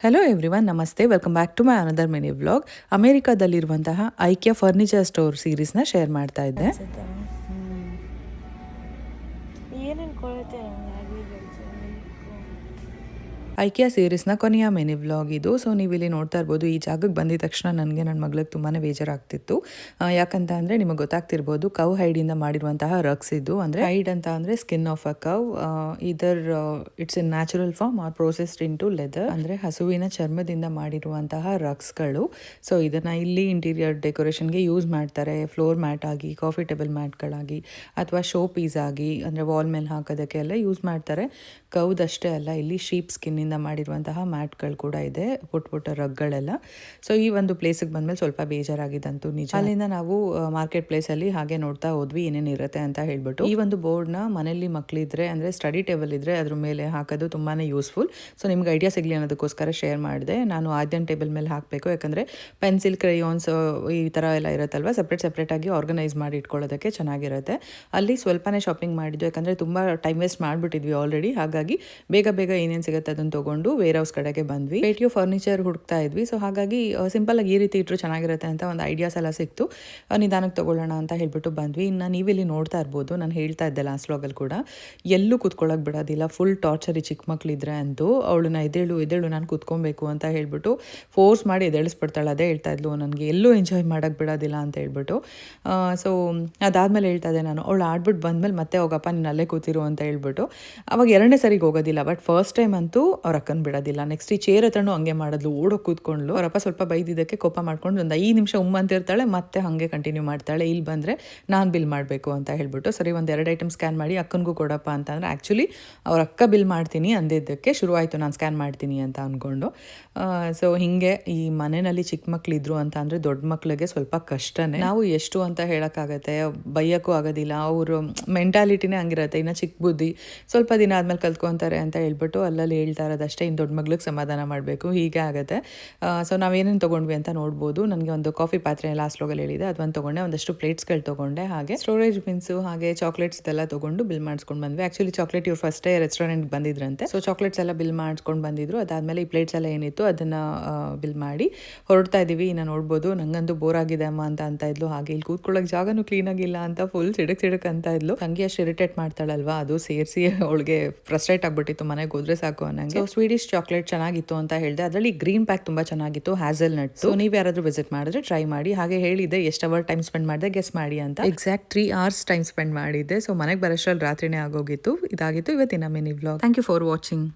Hello everyone, ನಮಸ್ತೆ. Welcome back to my another mini vlog. ಅಮೆರಿಕಾದಲ್ಲಿರುವಂತಹ IKEA furniture store ಸೀರೀಸ್ನ share ಮಾಡ್ತಾ ಇದ್ದೆ. ಏನೇನು ಕೊಡುತ್ತೆ ಐಕಿಯಾ ಸೀರೀಸ್ನ ಕೊನೆಯ ಮಿನಿ ವ್ಲಾಗ್ ಇದು. ಸೊ ನೀವು ಇಲ್ಲಿ ನೋಡ್ತಾ ಇರ್ಬೋದು, ಈ ಜಾಗಕ್ಕೆ ಬಂದಿದ ತಕ್ಷಣ ನನಗೆ ನನ್ನ ಮಗಳಿಗೆ ತುಂಬಾ ಬೇಜಾರಾಗ್ತಿತ್ತು. ಯಾಕಂತ ಅಂದರೆ ನಿಮಗೆ ಗೊತ್ತಾಗ್ತಿರ್ಬೋದು, ಕವ್ ಹೈಡಿಂದ ಮಾಡಿರುವಂತಹ ರಗ್ಸ್ ಇದು. ಅಂದರೆ ಹೈಡ್ ಅಂತ ಅಂದರೆ ಸ್ಕಿನ್ ಆಫ್ ಅ ಕವ್. ಇದರ್ it's a natural form or processed into leather, ಅಂದರೆ ಹಸುವಿನ ಚರ್ಮದಿಂದ ಮಾಡಿರುವಂತಹ ರಗ್ಸ್ಗಳು. ಸೊ ಇದನ್ನು ಇಲ್ಲಿ ಇಂಟೀರಿಯರ್ ಡೆಕೋರೇಷನ್ಗೆ ಯೂಸ್ ಮಾಡ್ತಾರೆ, ಫ್ಲೋರ್ ಮ್ಯಾಟ್ ಆಗಿ, ಕಾಫಿ ಟೇಬಲ್ ಮ್ಯಾಟ್ಗಳಾಗಿ, ಅಥವಾ ಶೋ ಪೀಸ್ ಆಗಿ, ಅಂದರೆ ವಾಲ್ ಮೇಲೆ ಹಾಕೋದಕ್ಕೆಲ್ಲ ಯೂಸ್ ಮಾಡ್ತಾರೆ. ಕೌದಷ್ಟೇ ಅಲ್ಲ, ಇಲ್ಲಿ ಶೀಪ್ ಸ್ಕಿನ್ನಿಂದ ಮಾಡಿರುವಂತಹ ಮ್ಯಾಟ್ಗಳು ಕೂಡ ಇದೆ, ಪುಟ್ಟ ರಗ್ಗಳೆಲ್ಲ. ಸೊ ಈ ಒಂದು ಪ್ಲೇಸಿಗೆ ಬಂದಮೇಲೆ ಸ್ವಲ್ಪ ಬೇಜಾರಾಗಿದ್ದಂತೂ ನಿಜ. ಅಲ್ಲಿಂದ ನಾವು ಮಾರ್ಕೆಟ್ ಪ್ಲೇಸಲ್ಲಿ ಹಾಗೆ ನೋಡ್ತಾ ಹೋದ್ವಿ ಏನೇನು ಇರುತ್ತೆ ಅಂತ ಹೇಳ್ಬಿಟ್ಟು. ಈ ಒಂದು ಬೋರ್ಡ್ನ ಮನೆಯಲ್ಲಿ ಮಕ್ಕಳಿದ್ರೆ, ಅಂದರೆ ಸ್ಟಡಿ ಟೇಬಲ್ ಇದ್ರೆ ಅದ್ರ ಮೇಲೆ ಹಾಕೋದು ತುಂಬಾ ಯೂಸ್ಫುಲ್. ಸೊ ನಿಮ್ಗೆ ಐಡಿಯಾ ಸಿಗಲಿ ಅನ್ನೋದಕ್ಕೋಸ್ಕರ ಶೇರ್ ಮಾಡಿದೆ. ನಾನು ಆದ್ಯನ್ ಟೇಬಲ್ ಮೇಲೆ ಹಾಕಬೇಕು, ಯಾಕಂದರೆ ಪೆನ್ಸಿಲ್, ಕ್ರೇಯಾನ್ಸ್ ಈ ಥರ ಎಲ್ಲ ಇರುತ್ತಲ್ವ, ಸಪ್ರೇಟಾಗಿ ಆರ್ಗನೈಸ್ ಮಾಡಿ ಇಟ್ಕೊಳ್ಳೋದಕ್ಕೆ ಚೆನ್ನಾಗಿರುತ್ತೆ. ಅಲ್ಲಿ ಸ್ವಲ್ಪನೇ ಶಾಪಿಂಗ್ ಮಾಡಿದ್ದು, ಯಾಕಂದರೆ ತುಂಬ ಟೈಮ್ ವೇಸ್ಟ್ ಮಾಡಿಬಿಟ್ಟಿದ್ವಿ ಆಲ್ರೆಡಿ. ಹಾಗಾಗಿ ಬೇಗ ಏನೇನು ಸಿಗುತ್ತೆ ಅದನ್ನು ತೊಗೊಂಡು ವೇರ್ ಹೌಸ್ ಕಡೆಗೆ ಬಂದ್ವಿ. ಪೇಟಿಯೋ ಫರ್ನಿಚರ್ ಹುಡುಕ್ತಾ ಇದ್ವಿ. ಸೊ ಹಾಗಾಗಿ ಸಿಂಪಲಾಗಿ ಈ ರೀತಿ ಇಟ್ಟರು ಚೆನ್ನಾಗಿರುತ್ತೆ ಅಂತ ಒಂದು ಐಡಿಯಾಸ್ ಎಲ್ಲ ಸಿಕ್ತು. ನಿಧಾನಕ್ಕೆ ತೊಗೊಳ್ಳೋಣ ಅಂತ ಹೇಳ್ಬಿಟ್ಟು ಬಂದ್ವಿ. ಇನ್ನು ನೀವಿಲ್ಲಿ ನೋಡ್ತಾ ಇರ್ಬೋದು, ನಾನು ಹೇಳ್ತಾ ಇದ್ದೆ ಲಾಸ್ಟ್ ವ್ಲಾಗಲ್ಲಿ ಕೂಡ, ಎಲ್ಲೂ ಕೂತ್ಕೊಳ್ಳೋಕೆ ಬಿಡೋದಿಲ್ಲ. ಫುಲ್ ಟಾರ್ಚರ್ ಈ ಚಿಕ್ಕ ಮಕ್ಕಳಿದ್ರೆ ಅಂತೂ. ಅವಳನ್ನ ಎದ್ದೇಳು ನಾನು ಕೂತ್ಕೊಬೇಕು ಅಂತ ಹೇಳ್ಬಿಟ್ಟು ಫೋರ್ಸ್ ಮಾಡಿ ಎದ್ದೇಳಿಸ್ಬಿಡ್ತಾಳೆ. ಅದೇ ಹೇಳ್ತಾ ಇದ್ಲು, ನನಗೆ ಎಲ್ಲೂ ಎಂಜಾಯ್ ಮಾಡೋಕ್ಕೆ ಬಿಡೋದಿಲ್ಲ ಅಂತ ಹೇಳ್ಬಿಟ್ಟು. ಸೊ ಅದಾದಮೇಲೆ ಹೇಳ್ತಾ ಇದ್ದೆ ನಾನು, ಅವಳು ಆಡ್ಬಿಟ್ಟು ಬಂದಮೇಲೆ ಮತ್ತೆ ಹೋಗಪ್ಪ ನೀನು ಅಲ್ಲೇ ಕೂತಿರು ಅಂತ ಹೇಳ್ಬಿಟ್ಟು. ಅವಾಗ ಎರಡನೇ ಸರಿಗೆ ಹೋಗೋದಿಲ್ಲ, ಬಟ್ ಫಸ್ಟ್ ಟೈಮ್ ಅಂತೂ ಅವ್ರ ಅಕ್ಕನ ಬಿಡೋದಿಲ್ಲ. ನೆಕ್ಸ್ಟ್ ಈ ಚೇರ್ ಹತ್ರನೂ ಹಂಗೆ ಮಾಡಿದ್ಲು, ಓಡೋಗಿ ಕೂತ್ಕೊಂಡ್ಲು. ಅವರಪ್ಪ ಸ್ವಲ್ಪ ಬೈದಿದ್ದಕ್ಕೆ ಕೋಪ ಮಾಡ್ಕೊಂಡು ಒಂದು 5 ನಿಮಿಷ ಅಂತಿರ್ತಾಳೆ, ಮತ್ತೆ ಹಾಗೆ ಕಂಟಿನ್ಯೂ ಮಾಡ್ತಾಳೆ. ಇಲ್ಲಿ ಬಂದರೆ ನಾನು ಬಿಲ್ ಮಾಡಬೇಕು ಅಂತ ಹೇಳ್ಬಿಟ್ಟು, ಸರಿ ಒಂದು 2 ಐಟಮ್ ಸ್ಕ್ಯಾನ್ ಮಾಡಿ ಅಕ್ಕನಿಗೂ ಕೊಡಪ್ಪ ಅಂತಂದರೆ, ಆ್ಯಕ್ಚುಲಿ ಅವ್ರ ಅಕ್ಕ ಬಿಲ್ ಮಾಡ್ತೀನಿ ಅಂದಿದ್ದಕ್ಕೆ ಶುರುವಾಯಿತು ನಾನು ಸ್ಕ್ಯಾನ್ ಮಾಡ್ತೀನಿ ಅಂತ ಅಂದ್ಕೊಂಡು. ಸೊ ಹೀಗೆ ಈ ಮನೆಯಲ್ಲಿ ಚಿಕ್ಕ ಮಕ್ಕಳಿದ್ರು ಅಂತ ಅಂದರೆ ದೊಡ್ಡ ಮಕ್ಕಳಿಗೆ ಸ್ವಲ್ಪ ಕಷ್ಟನೇ. ನಾವು ಎಷ್ಟು ಅಂತ ಹೇಳೋಕ್ಕಾಗತ್ತೆ, ಬೈಯೋಕ್ಕೂ ಆಗೋದಿಲ್ಲ. ಅವರು ಮೆಂಟಾಲಿಟಿನೇ ಹಂಗಿರುತ್ತೆ. ಇನ್ನು ಚಿಕ್ಕ ಬುದ್ಧಿ, ಸ್ವಲ್ಪ ದಿನ ಆದಮೇಲೆ ಕಲ್ತ್ಕೊತಾರೆ ಅಂತ ಹೇಳ್ಬಿಟ್ಟು ಅಲ್ಲಲ್ಲಿ ಹೇಳ್ತಾ ಇರೋದಷ್ಟೇ. ಇನ್ನು ದೊಡ್ಡ ಮಗಳಿಗೆ ಸಮಾಧಾನ ಮಾಡಬೇಕು, ಹೀಗೆ ಆಗುತ್ತೆ. ಸೊ ನಾವೇನೇನು ತೊಗೊಂಡ್ವಿ ಅಂತ ನೋಡ್ಬೋದು. ನನಗೆ ಒಂದು ಕಾಫಿ ಪಾತ್ರೆ ಲಾಸ್ಟ್ ವ್ಲಾಗಲ್ಲಿ ಹೇಳಿದೆ, ಅದೊಂದು ತೊಗೊಂಡೆ. ಒಂದಷ್ಟು ಪ್ಲೇಟ್ಸ್ಗಳು ತೊಗೊಂಡೆ, ಹಾಗೆ ಸ್ಟೋರೇಜ್ ಬಿನ್ಸು, ಹಾಗೆ ಚಾಕ್ಲೇಟ್ಸ್ ಇದೆಲ್ಲ ತೊಗೊಂಡು ಬಿಲ್ ಮಾಡಿಸ್ಕೊಂಡು ಬಂದ್ವಿ. ಆ್ಯಕ್ಚುಲಿ ಚಾಕ್ಲೇಟ್ ಇವ್ರು ಫಸ್ಟೇ ರೆಸ್ಟೋರೆಂಟ್ಗೆ ಬಂದಿದ್ರಂತೆ. ಸೊ ಚಾಕ್ಲೇಟ್ಸ್ ಎಲ್ಲ ಬಿಲ್ ಮಾಡಿಸ್ಕೊಂಡು ಬಂದಿದ್ರು. ಅದಾದಮೇಲೆ ಈ ಪ್ಲೇಟ್ಸ್ ಎಲ್ಲ ಏನಿತ್ತು ಅದನ್ನು ಬಿಲ್ ಮಾಡಿ ಹೊರಡ್ತಾ ಇದ್ದೀವಿ. ಇನ್ನು ನೋಡ್ಬೋದು, ನಂಗಂತೂ ಬೋರ್ ಆಗಿದೆ ಅಮ್ಮ ಅಂತ ಇದ್ಲು. ಹಾಗೆ ಇಲ್ಲಿ ಕೂತ್ಕೊಳ್ಳೋಕೆ ಜಾಗನೂ ಕ್ಲೀನಾಗಿಲ್ಲ ಅಂತ ಫುಲ್ ಸಿಡಕ್ ಅಂತ ಇದ್ಲು. ಹಂಗೆ ಅಷ್ಟು ಇರಿಟೇಟ್ ಮಾಡ್ತಾಳಲ್ವಾ, ಅದು ಸೇರಿಸಿ ಅವಳಿಗೆ ಫ್ರಸ್ಟ್ರೇಟ್ ಆಗಿಬಿಟ್ಟಿತ್ತು. ಮನೆಗೆ ಹೋದ್ರೆ ಸಾಕು ಅನ್ನಂಗೆ. ಸೊ ಸ್ವೀಡಿಶ್ ಚಾಕ್ಲೇಟ್ ಚೆನ್ನಾಗಿತ್ತು ಅಂತ ಹೇಳಿದೆ. ಅದರಲ್ಲಿ ಗ್ರೀನ್ ಪ್ಯಾಕ್ ತುಂಬ ಚೆನ್ನಾಗಿತ್ತು, ಹ್ಯಾಸಲ್ ನಟ್. ಸೊ ನೀವು ಯಾರಾದರೂ ವಿಸಿಟ್ ಮಾಡಿದ್ರೆ ಟ್ರೈ ಮಾಡಿ. ಹಾಗೆ ಹೇಳಿದೆ ಎಷ್ಟು ಅವರ್ ಟೈಮ್ ಸ್ಪೆಂಡ್ ಮಾಡಿದೆ ಗೆಸ್ ಮಾಡಿ ಅಂತ. ಎಕ್ಸಾಕ್ಟ್ 3 hours ಟೈಮ್ ಸ್ಪೆಂಡ್ ಮಾಡಿದ್ದೆ. ಸೊ ಮನೆಗೆ ಬರೋಷ್ಟ್ರಲ್ಲಿ ರಾತ್ರಿನೇ ಆಗೋಗಿತ್ತು. ಇದಾಗಿತ್ತು ಇವತ್ತಿನ mini vlog. Thank you for watching.